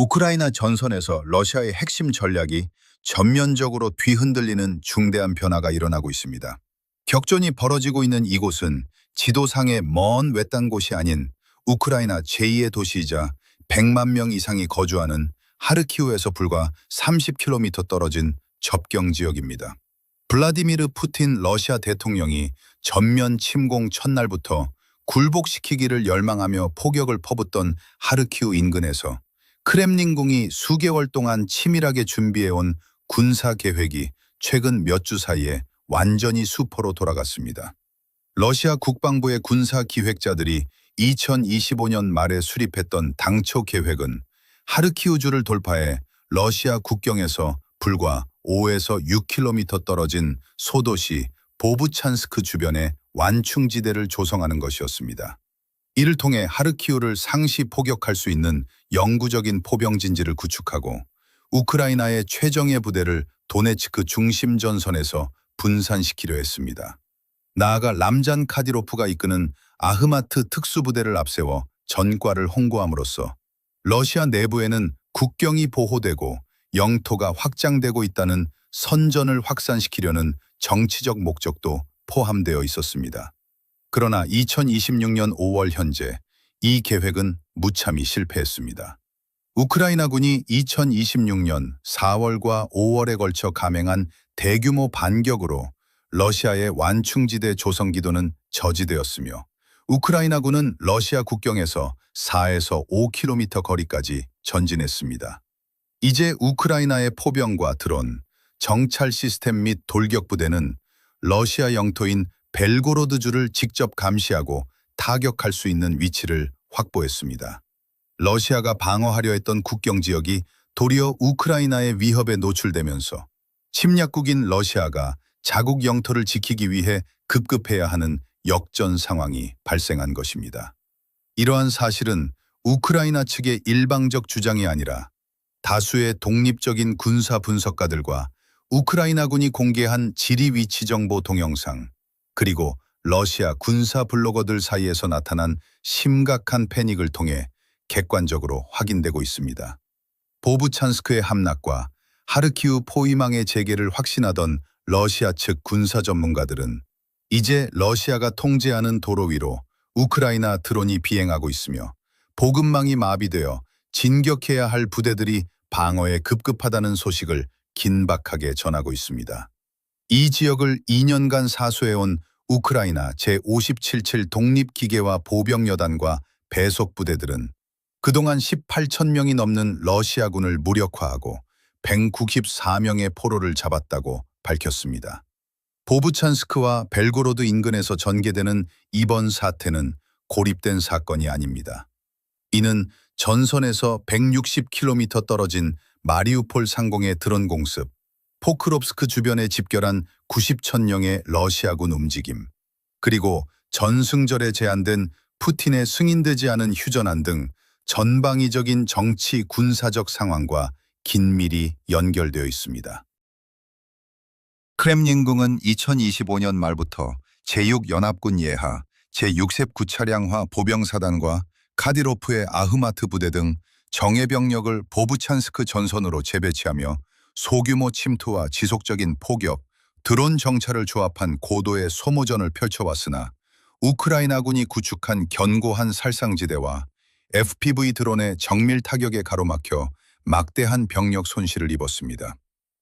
우크라이나 전선에서 러시아의 핵심 전략이 전면적으로 뒤흔들리는 중대한 변화가 일어나고 있습니다. 격전이 벌어지고 있는 이곳은 지도상의 먼 외딴 곳이 아닌 우크라이나 제2의 도시이자 100만 명 이상이 거주하는 하르키우에서 불과 30km 떨어진 접경 지역입니다. 블라디미르 푸틴 러시아 대통령이 전면 침공 첫날부터 굴복시키기를 열망하며 포격을 퍼붓던 하르키우 인근에서 크렘린궁이 수개월 동안 치밀하게 준비해온 군사 계획이 최근 몇 주 사이에 완전히 수포로 돌아갔습니다. 러시아 국방부의 군사 기획자들이 2025년 말에 수립했던 당초 계획은 하르키우주를 돌파해 러시아 국경에서 불과 5에서 6km 떨어진 소도시 보부찬스크 주변에 완충지대를 조성하는 것이었습니다. 이를 통해 하르키우를 상시 포격할 수 있는 영구적인 포병진지를 구축하고 우크라이나의 최정예 부대를 도네츠크 중심 전선에서 분산시키려 했습니다. 나아가 람잔 카디로프가 이끄는 아흐마트 특수부대를 앞세워 전과를 홍보함으로써 러시아 내부에는 국경이 보호되고 영토가 확장되고 있다는 선전을 확산시키려는 정치적 목적도 포함되어 있었습니다. 그러나 2026년 5월 현재 이 계획은 무참히 실패했습니다. 우크라이나군이 2026년 4월과 5월에 걸쳐 감행한 대규모 반격으로 러시아의 완충지대 조성 기도는 저지되었으며 우크라이나군은 러시아 국경에서 4에서 5km 거리까지 전진했습니다. 이제 우크라이나의 포병과 드론, 정찰 시스템 및 돌격 부대는 러시아 영토인 벨고로드주를 직접 감시하고 타격할 수 있는 위치를 확보했습니다. 러시아가 방어하려 했던 국경 지역이 도리어 우크라이나의 위협에 노출되면서 침략국인 러시아가 자국 영토를 지키기 위해 급급해야 하는 역전 상황이 발생한 것입니다. 이러한 사실은 우크라이나 측의 일방적 주장이 아니라 다수의 독립적인 군사 분석가들과 우크라이나군이 공개한 지리 위치 정보 동영상, 그리고 러시아 군사 블로거들 사이에서 나타난 심각한 패닉을 통해 객관적으로 확인되고 있습니다. 보부찬스크의 함락과 하르키우 포위망의 재개를 확신하던 러시아 측 군사 전문가들은 이제 러시아가 통제하는 도로 위로 우크라이나 드론이 비행하고 있으며 보급망이 마비되어 진격해야 할 부대들이 방어에 급급하다는 소식을 긴박하게 전하고 있습니다. 이 지역을 2년간 사수해온 우크라이나 제577 독립기계화 보병여단과 배속부대들은 그동안 18,000명이 넘는 러시아군을 무력화하고 194명의 포로를 잡았다고 밝혔습니다. 보부찬스크와 벨고로드 인근에서 전개되는 이번 사태는 고립된 사건이 아닙니다. 이는 전선에서 160km 떨어진 마리우폴 상공의 드론 공습, 포크롭스크 주변에 집결한 90,000명의 러시아군 움직임, 그리고 전승절에 제한된 푸틴의 승인되지 않은 휴전안 등 전방위적인 정치 군사적 상황과 긴밀히 연결되어 있습니다. 크렘린궁은 2025년 말부터 제6연합군 예하, 제6셉 구차량화 보병사단과 카디로프의 아흐마트 부대 등 정예병력을 보부찬스크 전선으로 재배치하며 소규모 침투와 지속적인 포격, 드론 정찰을 조합한 고도의 소모전을 펼쳐왔으나 우크라이나군이 구축한 견고한 살상지대와 FPV 드론의 정밀 타격에 가로막혀 막대한 병력 손실을 입었습니다.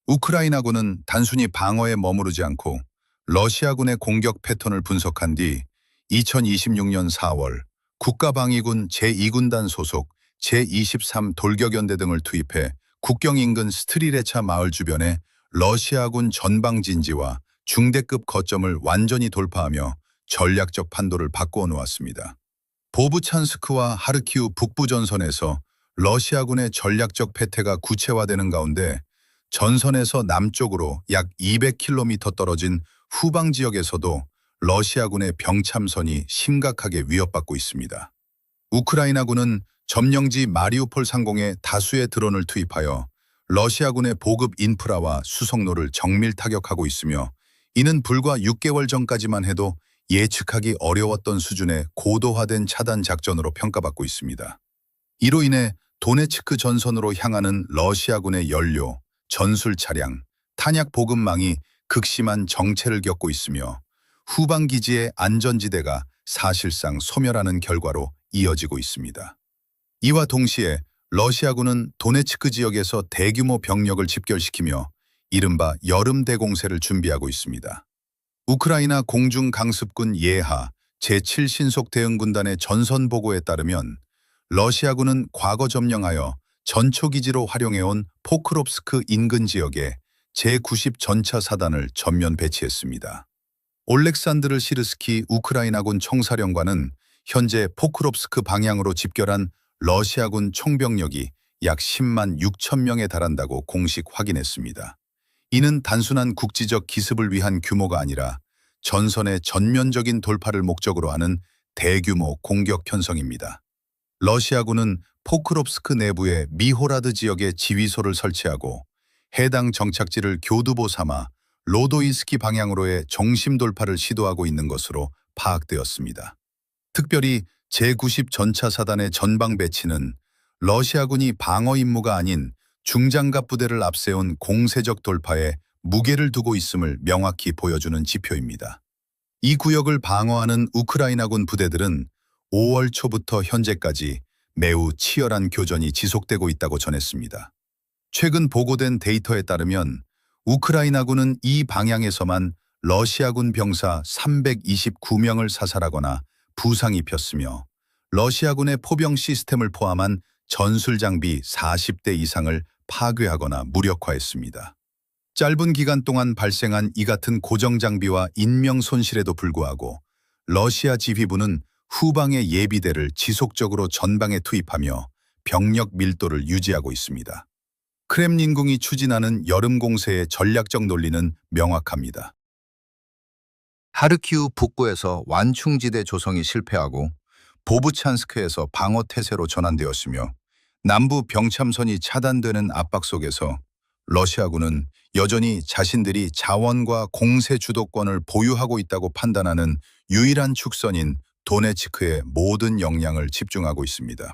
우크라이나군은 단순히 방어에 머무르지 않고 러시아군의 공격 패턴을 분석한 뒤 2026년 4월 국가방위군 제2군단 소속 제23 돌격연대 등을 투입해 국경 인근 스트리레차 마을 주변에 러시아군 전방진지와 중대급 거점을 완전히 돌파하며 전략적 판도를 바꾸어 놓았습니다. 보부찬스크와 하르키우 북부 전선에서 러시아군의 전략적 패태가 구체화되는 가운데 전선에서 남쪽으로 약 200km 떨어진 후방 지역에서도 러시아군의 병참선이 심각하게 위협받고 있습니다. 우크라이나군은 점령지 마리우폴 상공에 다수의 드론을 투입하여 러시아군의 보급 인프라와 수송로를 정밀 타격하고 있으며 이는 불과 6개월 전까지만 해도 예측하기 어려웠던 수준의 고도화된 차단 작전으로 평가받고 있습니다. 이로 인해 도네츠크 전선으로 향하는 러시아군의 연료, 전술 차량, 탄약 보급망이 극심한 정체를 겪고 있으며 후방 기지의 안전지대가 사실상 소멸하는 결과로 이어지고 있습니다. 이와 동시에 러시아군은 도네츠크 지역에서 대규모 병력을 집결시키며 이른바 여름 대공세를 준비하고 있습니다. 우크라이나 공중강습군 예하 제7신속 대응군단의 전선 보고에 따르면 러시아군은 과거 점령하여 전초기지로 활용해온 포크롭스크 인근 지역에 제90 전차 사단을 전면 배치했습니다. 올렉산드르 시르스키 우크라이나군 총사령관은 현재 포크롭스크 방향으로 집결한 러시아군 총병력이 약 10만 6천 명에 달한다고 공식 확인했습니다. 이는 단순한 국지적 기습을 위한 규모가 아니라 전선의 전면적인 돌파를 목적으로 하는 대규모 공격 편성입니다. 러시아군은 포크롭스크 내부의 미호라드 지역에 지휘소를 설치하고 해당 정착지를 교두보 삼아 로도이스키 방향으로의 정심 돌파를 시도하고 있는 것으로 파악되었습니다. 특별히 제90 전차 사단의 전방 배치는 러시아군이 방어 임무가 아닌 중장갑 부대를 앞세운 공세적 돌파에 무게를 두고 있음을 명확히 보여주는 지표입니다. 이 구역을 방어하는 우크라이나군 부대들은 5월 초부터 현재까지 매우 치열한 교전이 지속되고 있다고 전했습니다. 최근 보고된 데이터에 따르면 우크라이나군은 이 방향에서만 러시아군 병사 329명을 사살하거나 부상 입혔으며 러시아군의 포병 시스템을 포함한 전술 장비 40대 이상을 파괴하거나 무력화했습니다. 짧은 기간 동안 발생한 이 같은 고정 장비와 인명 손실에도 불구하고 러시아 지휘부는 후방의 예비대를 지속적으로 전방에 투입하며 병력 밀도를 유지하고 있습니다. 크렘린궁이 추진하는 여름 공세의 전략적 논리는 명확합니다. 하르키우 북부에서 완충지대 조성이 실패하고 보부찬스크에서 방어 태세로 전환되었으며 남부 병참선이 차단되는 압박 속에서 러시아군은 여전히 자신들이 자원과 공세 주도권을 보유하고 있다고 판단하는 유일한 축선인 도네츠크에 모든 역량을 집중하고 있습니다.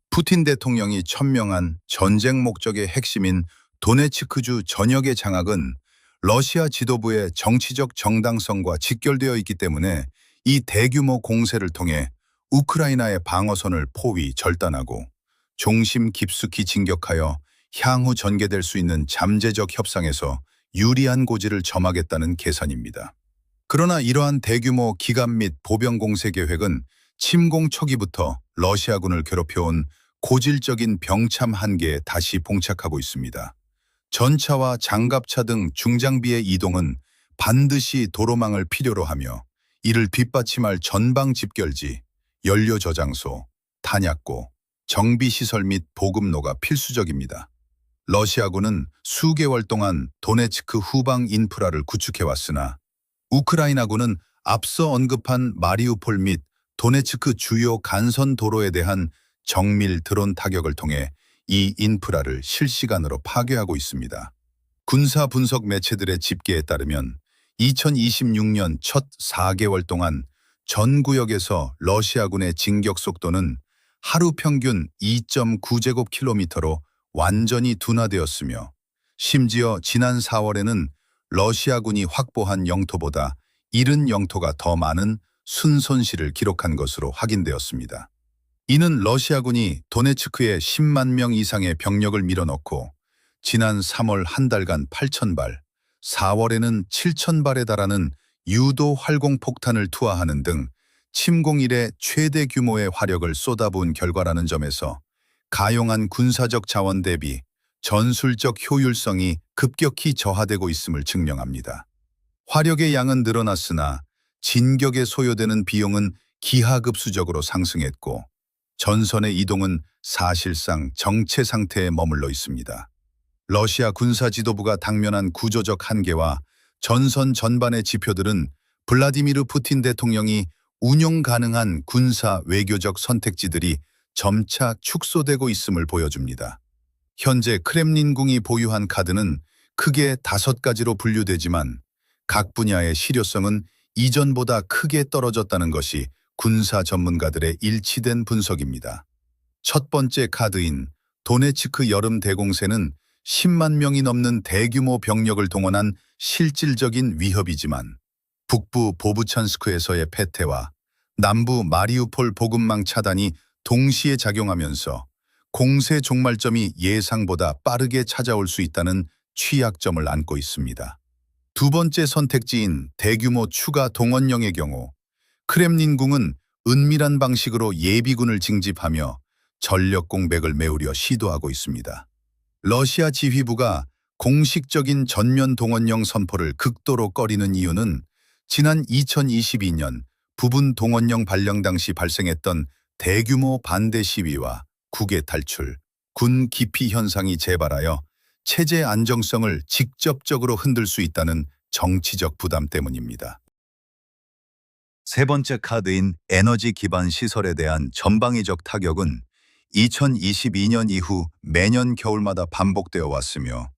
푸틴 대통령이 천명한 전쟁 목적의 핵심인 도네츠크주 전역의 장악은 러시아 지도부의 정치적 정당성과 직결되어 있기 때문에 이 대규모 공세를 통해 우크라이나의 방어선을 포위 절단하고 종심 깊숙이 진격하여 향후 전개될 수 있는 잠재적 협상에서 유리한 고지를 점하겠다는 계산입니다. 그러나 이러한 대규모 기갑 및 보병 공세 계획은 침공 초기부터 러시아군을 괴롭혀온 고질적인 병참 한계에 다시 봉착하고 있습니다. 전차와 장갑차 등 중장비의 이동은 반드시 도로망을 필요로 하며 이를 뒷받침할 전방 집결지, 연료 저장소, 탄약고, 정비시설 및 보급로가 필수적입니다. 러시아군은 수개월 동안 도네츠크 후방 인프라를 구축해왔으나 우크라이나군은 앞서 언급한 마리우폴 및 도네츠크 주요 간선 도로에 대한 정밀 드론 타격을 통해 이 인프라를 실시간으로 파괴하고 있습니다. 군사 분석 매체들의 집계에 따르면 2026년 첫 4개월 동안 전 구역에서 러시아군의 진격 속도는 하루 평균 2.9제곱킬로미터로 완전히 둔화되었으며 심지어 지난 4월에는 러시아군이 확보한 영토보다 잃은 영토가 더 많은 순손실을 기록한 것으로 확인되었습니다. 이는 러시아군이 도네츠크에 10만 명 이상의 병력을 밀어넣고 지난 3월 한 달간 8,000발, 4월에는 7,000발에 달하는 유도 활공폭탄을 투하하는 등 침공 이래 최대 규모의 화력을 쏟아부은 결과라는 점에서 가용한 군사적 자원 대비 전술적 효율성이 급격히 저하되고 있음을 증명합니다. 화력의 양은 늘어났으나 진격에 소요되는 비용은 기하급수적으로 상승했고 전선의 이동은 사실상 정체 상태에 머물러 있습니다. 러시아 군사 지도부가 당면한 구조적 한계와 전선 전반의 지표들은 블라디미르 푸틴 대통령이 운용 가능한 군사 외교적 선택지들이 점차 축소되고 있음을 보여줍니다. 현재 크렘린궁이 보유한 카드는 크게 5가지로 분류되지만 각 분야의 실효성은 이전보다 크게 떨어졌다는 것이 군사 전문가들의 일치된 분석입니다. 첫 번째 카드인 도네츠크 여름 대공세는 10만 명이 넘는 대규모 병력을 동원한 실질적인 위협이지만 북부 보부찬스크에서의 패퇴와 남부 마리우폴 보급망 차단이 동시에 작용하면서 공세 종말점이 예상보다 빠르게 찾아올 수 있다는 취약점을 안고 있습니다. 두 번째 선택지인 대규모 추가 동원령의 경우 크렘린궁은 은밀한 방식으로 예비군을 징집하며 전력 공백을 메우려 시도하고 있습니다. 러시아 지휘부가 공식적인 전면 동원령 선포를 극도로 꺼리는 이유는 지난 2022년 부분 동원령 발령 당시 발생했던 대규모 반대 시위와 국외 탈출, 군 기피 현상이 재발하여 체제 안정성을 직접적으로 흔들 수 있다는 정치적 부담 때문입니다. 세 번째 카드인 에너지 기반 시설에 대한 전방위적 타격은 2022년 이후 매년 겨울마다 반복되어 왔으며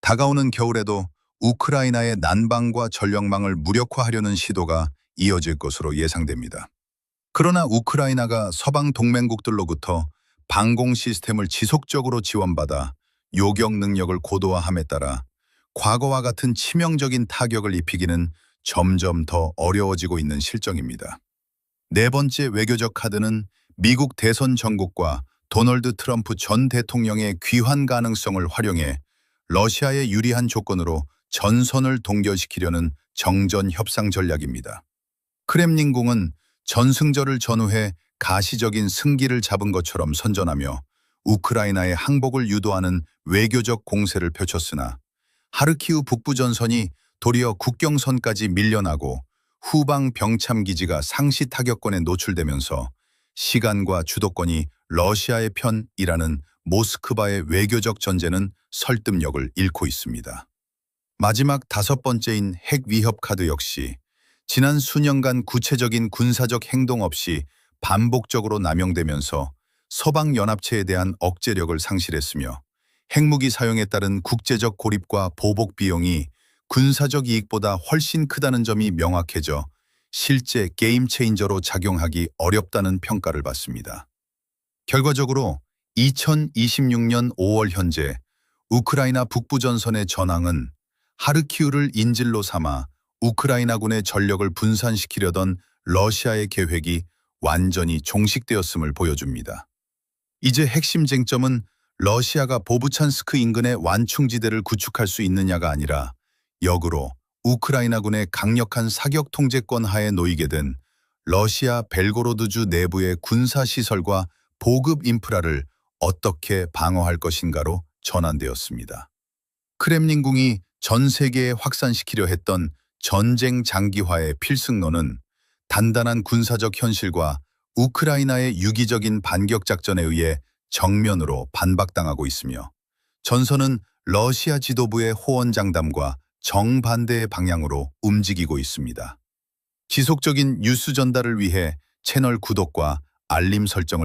다가오는 겨울에도 우크라이나의 난방과 전력망을 무력화하려는 시도가 이어질 것으로 예상됩니다. 그러나 우크라이나가 서방 동맹국들로부터 방공 시스템을 지속적으로 지원받아 요격 능력을 고도화함에 따라 과거와 같은 치명적인 타격을 입히기는 점점 더 어려워지고 있는 실정입니다. 네 번째 외교적 카드는 미국 대선 전국과 도널드 트럼프 전 대통령의 귀환 가능성을 활용해 러시아에 유리한 조건으로 전선을 동결시키려는 정전 협상 전략입니다. 크렘린궁은 전승절을 전후해 가시적인 승기를 잡은 것처럼 선전하며 우크라이나의 항복을 유도하는 외교적 공세를 펼쳤으나 하르키우 북부 전선이 도리어 국경선까지 밀려나고 후방 병참 기지가 상시 타격권에 노출되면서 시간과 주도권이 러시아의 편이라는 모스크바의 외교적 전제는 설득력을 잃고 있습니다. 마지막 다섯 번째인 핵 위협 카드 역시 지난 수년간 구체적인 군사적 행동 없이 반복적으로 남용되면서 서방연합체에 대한 억제력을 상실했으며 핵무기 사용에 따른 국제적 고립과 보복 비용이 군사적 이익보다 훨씬 크다는 점이 명확해져 실제 게임 체인저로 작용하기 어렵다는 평가를 받습니다. 결과적으로 2026년 5월 현재 우크라이나 북부 전선의 전황은 하르키우를 인질로 삼아 우크라이나군의 전력을 분산시키려던 러시아의 계획이 완전히 종식되었음을 보여줍니다. 이제 핵심 쟁점은 러시아가 보부찬스크 인근의 완충지대를 구축할 수 있느냐가 아니라 역으로 우크라이나군의 강력한 사격 통제권 하에 놓이게 된 러시아 벨고로드주 내부의 군사시설과 보급 인프라를 어떻게 방어할 것인가로 전환되었습니다. 크렘린궁이 전 세계에 확산시키려 했던 전쟁 장기화의 필승론은 단단한 군사적 현실과 우크라이나의 유기적인 반격 작전에 의해 정면으로 반박당하고 있으며 전선은 러시아 지도부의 호언장담과 정반대의 방향으로 움직이고 있습니다. 지속적인 뉴스 전달을 위해 채널 구독과 알림 설정을